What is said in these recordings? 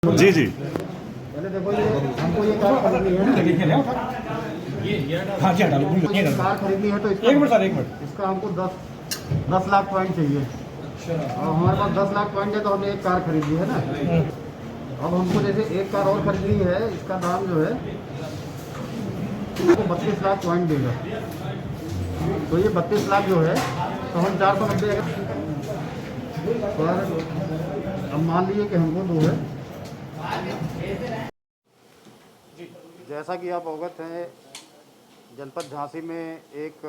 जी जी। पहले देखो ये हमको ये कार खरीदनी है ना, हाँ जी डालो हमको ये कार खरीदनी है तो एक मिनट सर, एक मिनट। इसका हमको 10 लाख पॉइंट चाहिए और हमारे पास 10 लाख पॉइंट है तो हमने एक कार खरीदी है ना। अब हमको जैसे एक कार और खरीदनी है, इसका दाम जो है हमको 32 लाख पॉइंट देगा। तो ये 32 लाख जो है तो हम 490 पर अब मान लीजिए कि हमको दो है। जैसा कि आप अवगत हैं, जनपद झांसी में एक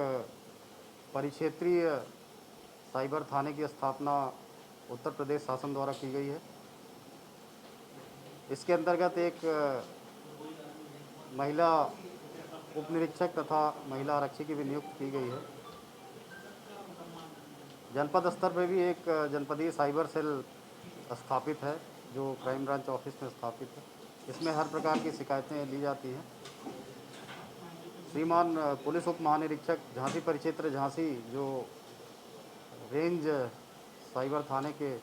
परिक्षेत्रीय साइबर थाने की स्थापना उत्तर प्रदेश शासन द्वारा की गई है। इसके अंतर्गत एक महिला उप निरीक्षक तथा महिला आरक्षी की भी नियुक्ति की गई है। जनपद स्तर पर भी एक जनपदीय साइबर सेल स्थापित है जो क्राइम ब्रांच ऑफिस में स्थापित है। इसमें हर प्रकार की शिकायतें ली जाती हैं। श्रीमान पुलिस उप महानिरीक्षक झांसी परिक्षेत्र झांसी जो रेंज साइबर थाने के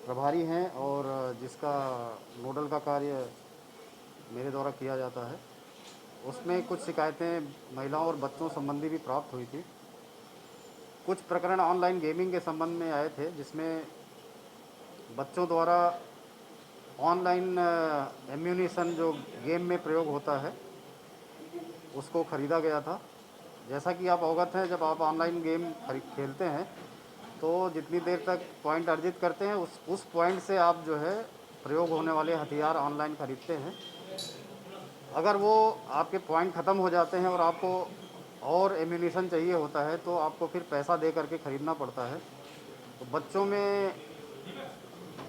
प्रभारी हैं और जिसका नोडल का कार्य मेरे द्वारा किया जाता है, उसमें कुछ शिकायतें महिलाओं और बच्चों संबंधी भी प्राप्त हुई थी। कुछ प्रकरण ऑनलाइन गेमिंग के संबंध में आए थे जिसमें बच्चों द्वारा ऑनलाइन एम्यूनिशन जो गेम में प्रयोग होता है उसको ख़रीदा गया था। जैसा कि आप अवगत हैं, जब आप ऑनलाइन गेम खेलते हैं तो जितनी देर तक पॉइंट अर्जित करते हैं उस पॉइंट से आप जो है प्रयोग होने वाले हथियार ऑनलाइन ख़रीदते हैं। अगर वो आपके पॉइंट ख़त्म हो जाते हैं और आपको और एम्यूनिशन चाहिए होता है तो आपको फिर पैसा दे करके ख़रीदना पड़ता है। तो बच्चों में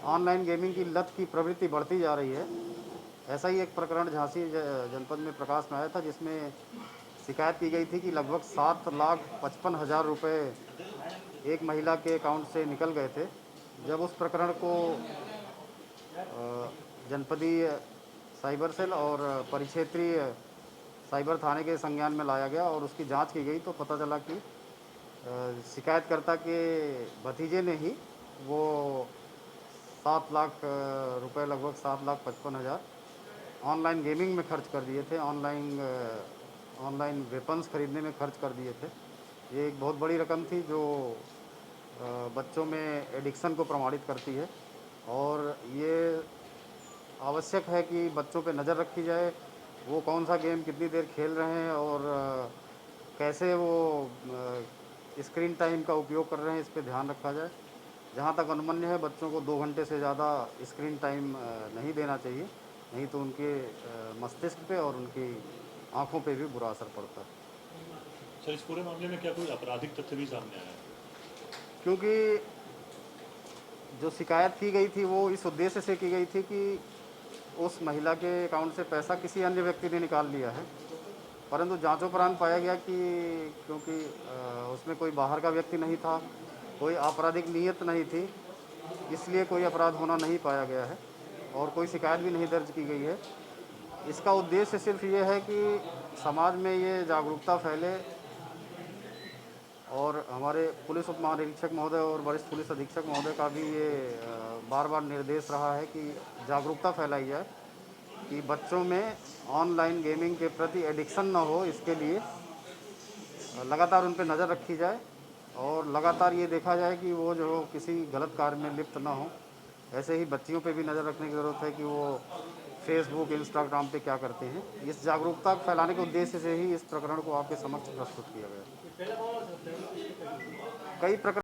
ऑनलाइन गेमिंग की लत की प्रवृत्ति बढ़ती जा रही है। ऐसा ही एक प्रकरण झांसी जनपद में प्रकाश में आया था जिसमें शिकायत की गई थी कि लगभग 7,55,000 रुपये एक महिला के अकाउंट से निकल गए थे। जब उस प्रकरण को जनपदीय साइबर सेल और परिक्षेत्रीय साइबर थाने के संज्ञान में लाया गया और उसकी जांच की गई तो पता चला कि शिकायतकर्ता के भतीजे ने ही वो 7 लाख रुपए, लगभग 7,55,000 ऑनलाइन गेमिंग में खर्च कर दिए थे, ऑनलाइन वेपन्स खरीदने में खर्च कर दिए थे। ये एक बहुत बड़ी रकम थी जो बच्चों में एडिक्शन को प्रमाणित करती है और ये आवश्यक है कि बच्चों पे नज़र रखी जाए, वो कौन सा गेम कितनी देर खेल रहे हैं और कैसे वो स्क्रीन टाइम का उपयोग कर रहे हैं, इस पे ध्यान रखा जाए। जहाँ तक अनुमन्य है, बच्चों को 2 घंटे से ज़्यादा स्क्रीन टाइम नहीं देना चाहिए, नहीं तो उनके मस्तिष्क पे और उनकी आँखों पे भी बुरा असर पड़ता है। सर, इस पूरे मामले में क्या कोई आपराधिक तथ्य भी सामने आया है? क्योंकि जो शिकायत की गई थी वो इस उद्देश्य से की गई थी कि उस महिला के अकाउंट से पैसा किसी अन्य व्यक्ति ने निकाल लिया है, परंतु जांचोपरांत पाया गया कि क्योंकि उसमें कोई बाहर का व्यक्ति नहीं था, कोई आपराधिक नीयत नहीं थी, इसलिए कोई अपराध होना नहीं पाया गया है और कोई शिकायत भी नहीं दर्ज की गई है। इसका उद्देश्य सिर्फ ये है कि समाज में ये जागरूकता फैले और हमारे पुलिस उप महानिरीक्षक महोदय और वरिष्ठ पुलिस अधीक्षक महोदय का भी ये बार बार निर्देश रहा है कि जागरूकता फैलाई जाए कि बच्चों में ऑनलाइन गेमिंग के प्रति एडिक्शन ना हो। इसके लिए लगातार उन पर नज़र रखी जाए और लगातार ये देखा जाए कि वो जो किसी गलत कार्य में लिप्त ना हो। ऐसे ही बच्चियों पे भी नज़र रखने की ज़रूरत है कि वो फेसबुक, इंस्टाग्राम पे क्या करते हैं। इस जागरूकता फैलाने के उद्देश्य से ही इस प्रकरण को आपके समक्ष प्रस्तुत किया गया। कई प्रकरण